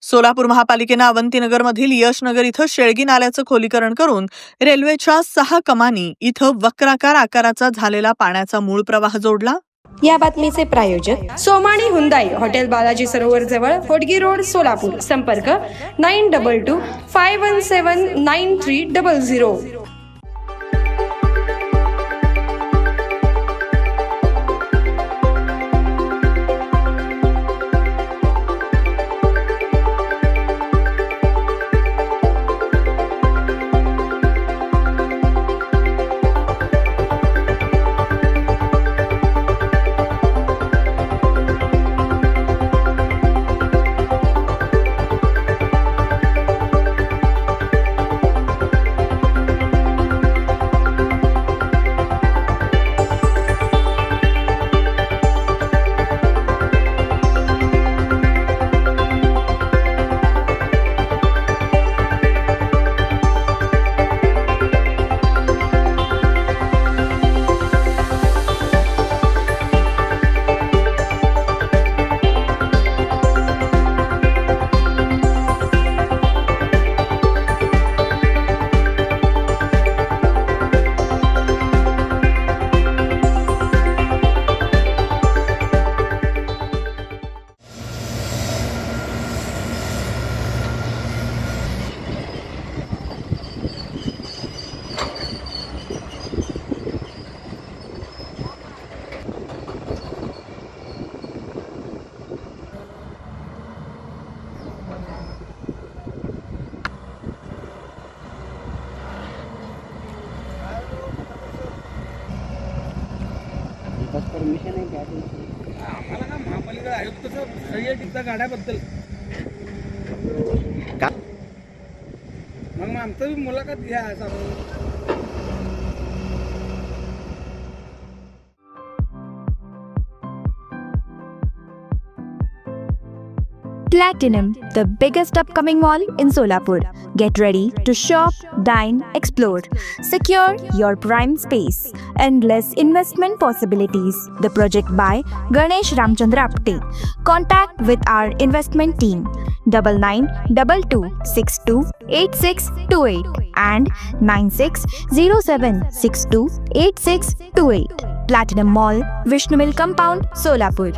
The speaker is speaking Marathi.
सोलापूर महापालिकेनं अवंतीनगरमधील यशनगर इथं शेळगी नाल्याचं खोलीकरण करून रेल्वेच्या 6 कमानी इथं वक्राकार आकाराचा झालेला पाण्याचा मूळ प्रवाह जोडला। या बातमीचे प्रायोजक सोमानी हुंदाई हॉटेल बालाजी सरोवर जवळ होडगी रोड सोलापूर। संपर्क 9225179300। परमिशन आहे क्या आम्हाला ना महापालिका आयुक्त सह्याद्रीच्या गाड्याबद्दल मग आमचं बी मुलाखत घ्या असं। Platinum, the biggest upcoming mall in Solapur. Get ready to shop, dine, explore. Secure your prime space. Endless investment possibilities. The project by Ganesh Ramchandra Apte. Contact with our investment team 9922628628 and 9607628628. Platinum Mall, Vishnu Mill Compound, Solapur.